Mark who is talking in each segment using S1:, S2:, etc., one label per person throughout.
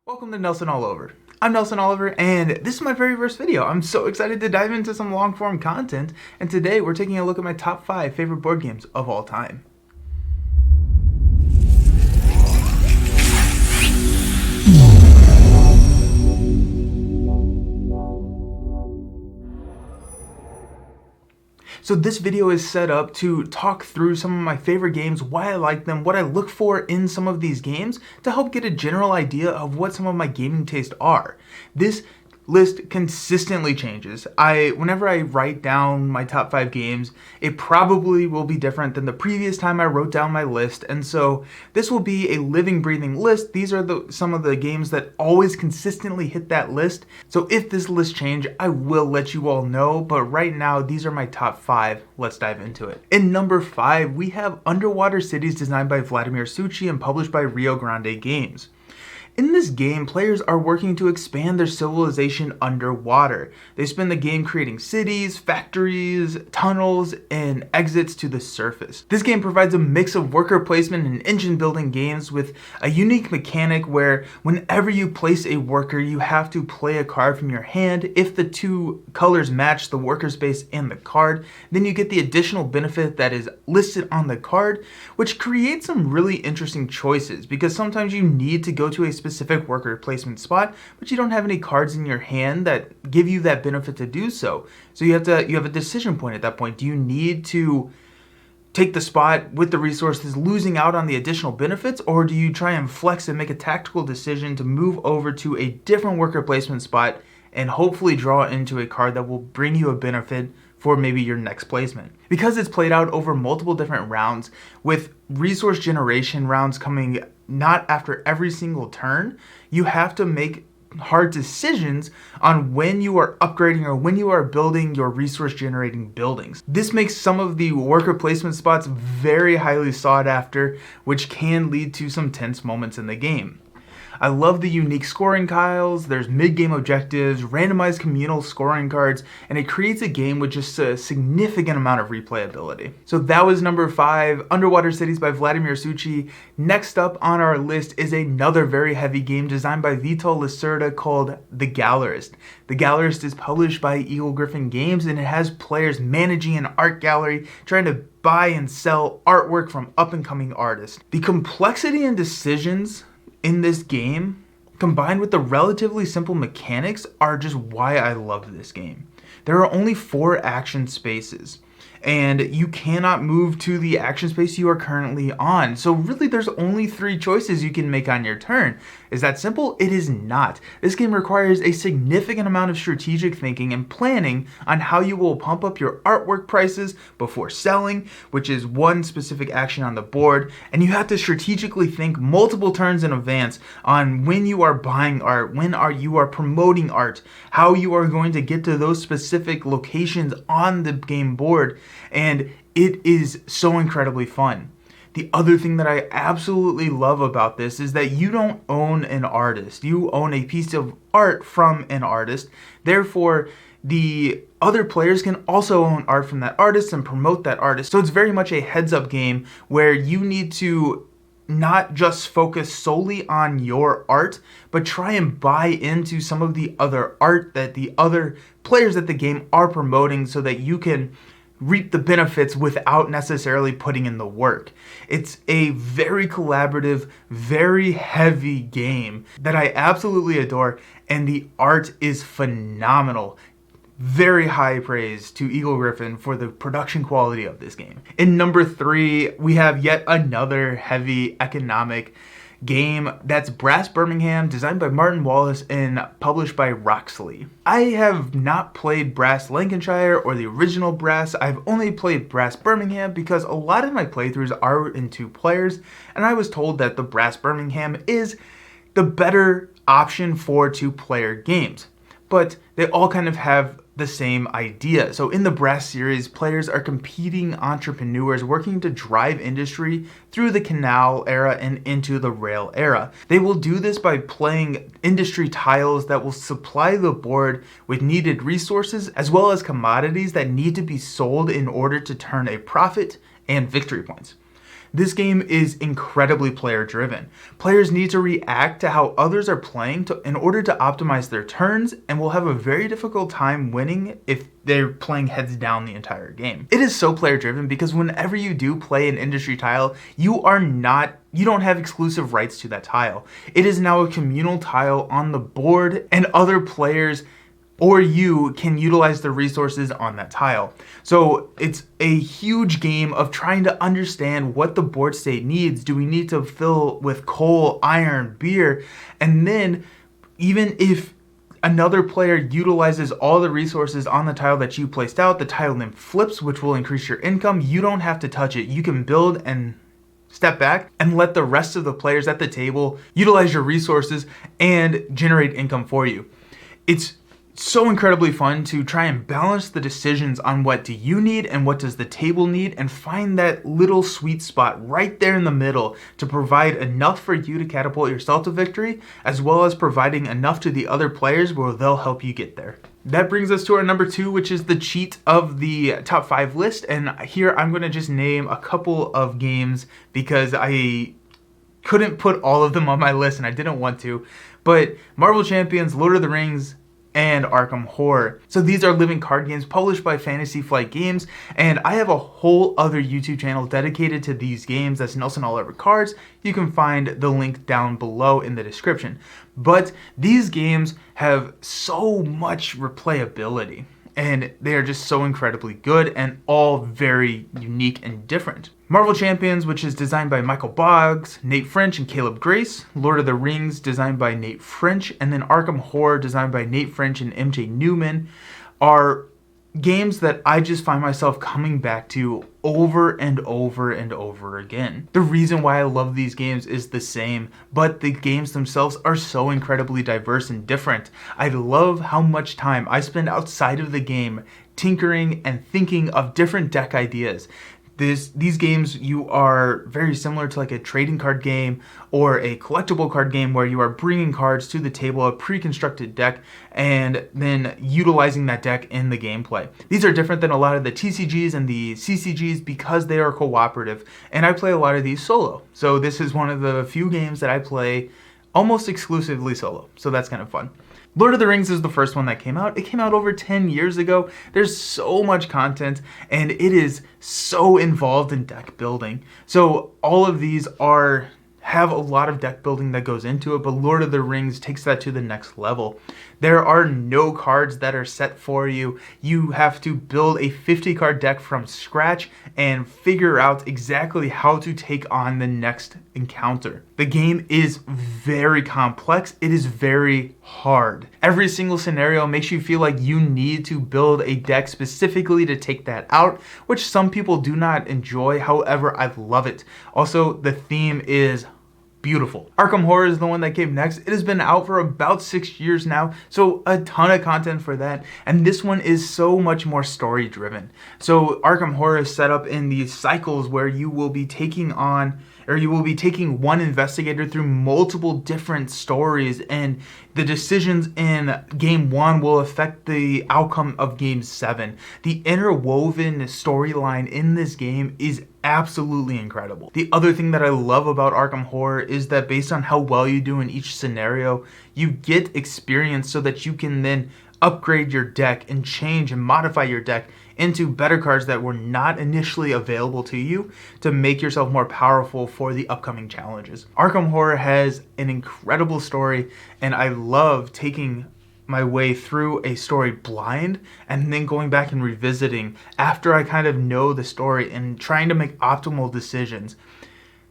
S1: Welcome to Nelson All Over. I'm Nelson Oliver, and this is my very first video. I'm so excited to dive into some long-form content, and today we're taking a look at my top 5 favorite board games of all time. So this video is set up to talk through some of my favorite games, why I like them, what I look for in some of these games, to help get a general idea of what some of my gaming tastes are. This list consistently changes. Whenever I write down my top 5 games, it probably will be different than the previous time I wrote down my list, and so this will be a living, breathing list. These are some of the games that always consistently hit that list, so if this list changes, I will let you all know, but right now, these are my top 5. Let's dive into it. In number 5, we have Underwater Cities, designed by Vladimir Suchy and published by Rio Grande Games. In this game, players are working to expand their civilization underwater. They spend the game creating cities, factories, tunnels, and exits to the surface. This game provides a mix of worker placement and engine building games with a unique mechanic where whenever you place a worker, you have to play a card from your hand. If the two colors match, the worker space and the card, then you get the additional benefit that is listed on the card, which creates some really interesting choices because sometimes you need to go to a specific worker placement spot, but you don't have any cards in your hand that give you that benefit to do so. So you have a decision point at that point. Do you need to take the spot with the resources, losing out on the additional benefits, or do you try and flex and make a tactical decision to move over to a different worker placement spot and hopefully draw into a card that will bring you a benefit for maybe your next placement? Because it's played out over multiple different rounds, with resource generation rounds coming not after every single turn, you have to make hard decisions on when you are upgrading or when you are building your resource generating buildings. This makes some of the worker placement spots very highly sought after, which can lead to some tense moments in the game. I love the unique scoring tiles, there's mid-game objectives, randomized communal scoring cards, and it creates a game with just a significant amount of replayability. So that was number 5, Underwater Cities by Vladimir Suchy. Next up on our list is another very heavy game designed by Vital Lacerda called The Gallerist. The Gallerist is published by Eagle Gryphon Games, and it has players managing an art gallery, trying to buy and sell artwork from up-and-coming artists. The complexity and decisions in this game, combined with the relatively simple mechanics, are just why I love this game. There are only 4 action spaces, and you cannot move to the action space you are currently on. So really there's only 3 choices you can make on your turn. Is that simple? It is not. This game requires a significant amount of strategic thinking and planning on how you will pump up your artwork prices before selling, which is one specific action on the board, and you have to strategically think multiple turns in advance on when you are buying art, you are promoting art, how you are going to get to those specific locations on the game board, and it is so incredibly fun. The other thing that I absolutely love about this is that you don't own an artist. You own a piece of art from an artist. Therefore, the other players can also own art from that artist and promote that artist. So it's very much a heads-up game where you need to not just focus solely on your art, but try and buy into some of the other art that the other players at the game are promoting so that you can reap the benefits without necessarily putting in the work. It's a very collaborative, very heavy game that I absolutely adore, and the art is phenomenal. Very high praise to Eagle Gryphon for the production quality of this game. In number 3, we have yet another heavy economic game that's Brass Birmingham, designed by Martin Wallace and published by Roxley. I have not played Brass Lancashire or the original Brass. I've only played Brass Birmingham because a lot of my playthroughs are in 2 players, and I was told that the Brass Birmingham is the better option for 2-player games. But they all kind of have the same idea. So in the Brass series, players are competing entrepreneurs working to drive industry through the canal era and into the rail era. They will do this by playing industry tiles that will supply the board with needed resources as well as commodities that need to be sold in order to turn a profit and victory points. This game is incredibly player driven. Players need to react to how others are playing in order to optimize their turns, and will have a very difficult time winning if they're playing heads down the entire game. It is so player driven because whenever you do play an industry tile, you don't have exclusive rights to that tile. It is now a communal tile on the board, and other players or you can utilize the resources on that tile. So it's a huge game of trying to understand what the board state needs. Do we need to fill with coal, iron, beer? And then even if another player utilizes all the resources on the tile that you placed out, the tile then flips, which will increase your income. You don't have to touch it. You can build and step back and let the rest of the players at the table utilize your resources and generate income for you. It's so incredibly fun to try and balance the decisions on what do you need and what does the table need, and find that little sweet spot right there in the middle to provide enough for you to catapult yourself to victory, as well as providing enough to the other players where they'll help you get there. That brings us to our number 2, which is the cheat of the top 5 list. And here I'm going to just name a couple of games because I couldn't put all of them on my list and I didn't want to. But Marvel Champions, Lord of the Rings, and Arkham Horror. So these are living card games published by Fantasy Flight Games, and I have a whole other YouTube channel dedicated to these games. That's Nelson All Over Cards. You can find the link down below in the description. But these games have so much replayability, and they are just so incredibly good and all very unique and different. Marvel Champions, which is designed by Michael Boggs, Nate French, and Caleb Grace. Lord of the Rings, designed by Nate French. And then Arkham Horror, designed by Nate French and MJ Newman, are games that I just find myself coming back to over and over and over again. The reason why I love these games is the same, but the games themselves are so incredibly diverse and different. I love how much time I spend outside of the game tinkering and thinking of different deck ideas. These games, you are very similar to like a trading card game or a collectible card game where you are bringing cards to the table, a pre-constructed deck, and then utilizing that deck in the gameplay. These are different than a lot of the TCGs and the CCGs because they are cooperative, and I play a lot of these solo. So this is one of the few games that I play almost exclusively solo, so that's kind of fun. Lord of the Rings is the first one that came out. It came out over 10 years ago. There's so much content, and it is so involved in deck building. So all of these have a lot of deck building that goes into it, but Lord of the Rings takes that to the next level. There are no cards that are set for you. You have to build a 50 card deck from scratch and figure out exactly how to take on the next encounter. The game is very complex. It is very hard. Every single scenario makes you feel like you need to build a deck specifically to take that out, which some people do not enjoy. However, I love it. Also, the theme is beautiful. Arkham Horror is the one that came next. It has been out for about 6 years now, so a ton of content for that. And this one is so much more story driven. So Arkham Horror is set up in these cycles where you will be taking one investigator through multiple different stories, and the decisions in game 1 will affect the outcome of game 7. The interwoven storyline in this game is absolutely incredible. The other thing that I love about Arkham Horror is that based on how well you do in each scenario, you get experience so that you can then upgrade your deck and change and modify your deck into better cards that were not initially available to you to make yourself more powerful for the upcoming challenges. Arkham Horror has an incredible story, and I love taking my way through a story blind and then going back and revisiting after I kind of know the story and trying to make optimal decisions.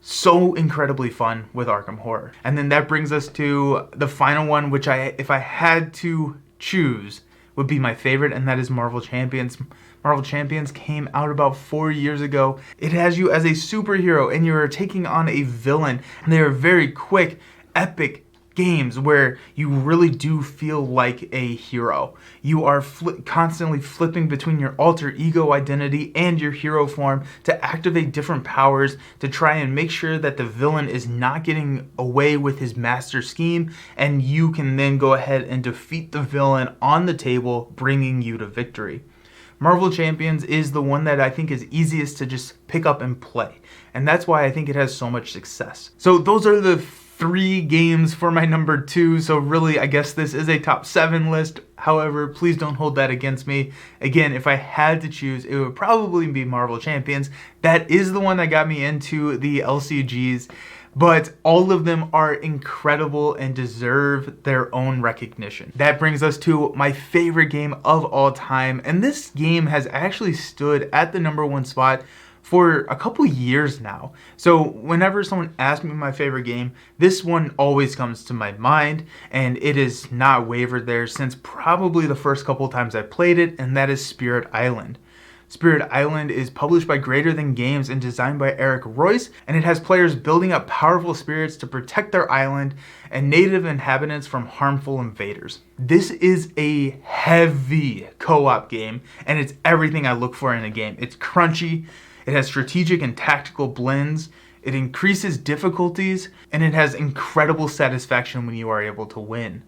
S1: So incredibly fun with Arkham Horror. And then that brings us to the final one, which if I had to choose, would be my favorite, and that is Marvel Champions. Marvel Champions came out about 4 years ago. It has you as a superhero and you're taking on a villain, and they are very quick, epic games where you really do feel like a hero. You are constantly flipping between your alter ego identity and your hero form to activate different powers to try and make sure that the villain is not getting away with his master scheme, and you can then go ahead and defeat the villain on the table, bringing you to victory. Marvel Champions is the one that I think is easiest to just pick up and play. And that's why I think it has so much success. So those are the 3 games for my number 2. So really, I guess this is a top 7 list. However, please don't hold that against me. Again, if I had to choose, it would probably be Marvel Champions. That is the one that got me into the LCGs. But all of them are incredible and deserve their own recognition. That brings us to my favorite game of all time. And this game has actually stood at the number 1 spot for a couple years now. So whenever someone asks me my favorite game, this one always comes to my mind, and it is not wavered there since probably the first couple times I played it, and that is Spirit Island. Spirit Island is published by Greater Than Games and designed by Eric Royce, and it has players building up powerful spirits to protect their island and native inhabitants from harmful invaders. This is a heavy co-op game, and it's everything I look for in a game. It's crunchy, it has strategic and tactical blends, it increases difficulties, and it has incredible satisfaction when you are able to win.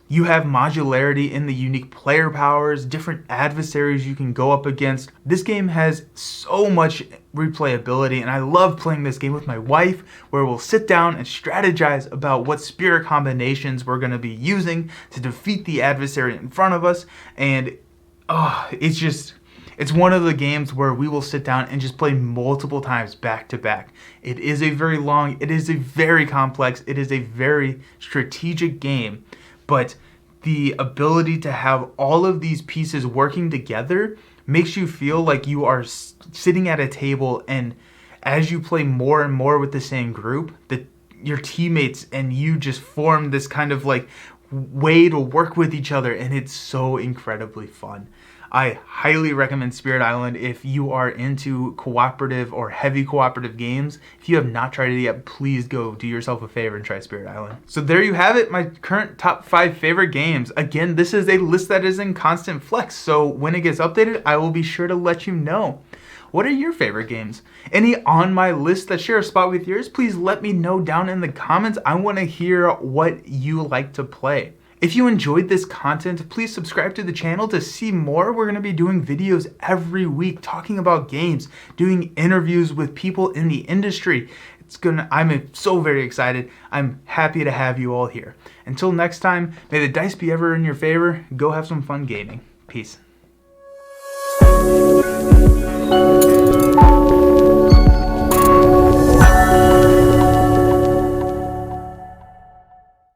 S1: You have modularity in the unique player powers, different adversaries you can go up against. This game has so much replayability, and I love playing this game with my wife, where we'll sit down and strategize about what spirit combinations we're going to be using to defeat the adversary in front of us. And it's one of the games where we will sit down and just play multiple times back to back. It is a very long, it is a very complex, it is a very strategic game. But the ability to have all of these pieces working together makes you feel like you are sitting at a table, and as you play more and more with the same group, your teammates and you just form this kind of like way to work with each other, and it's so incredibly fun. I highly recommend Spirit Island if you are into cooperative or heavy cooperative games. If you have not tried it yet, please go do yourself a favor and try Spirit Island. So there you have it, my current top 5 favorite games. Again, this is a list that is in constant flex, so when it gets updated, I will be sure to let you know. What are your favorite games? Any on my list that share a spot with yours? Please let me know down in the comments. I want to hear what you like to play. If you enjoyed this content, please subscribe to the channel to see more. We're going to be doing videos every week talking about games, doing interviews with people in the industry. I'm so very excited. I'm happy to have you all here. Until next time, may the dice be ever in your favor. Go have some fun gaming. Peace.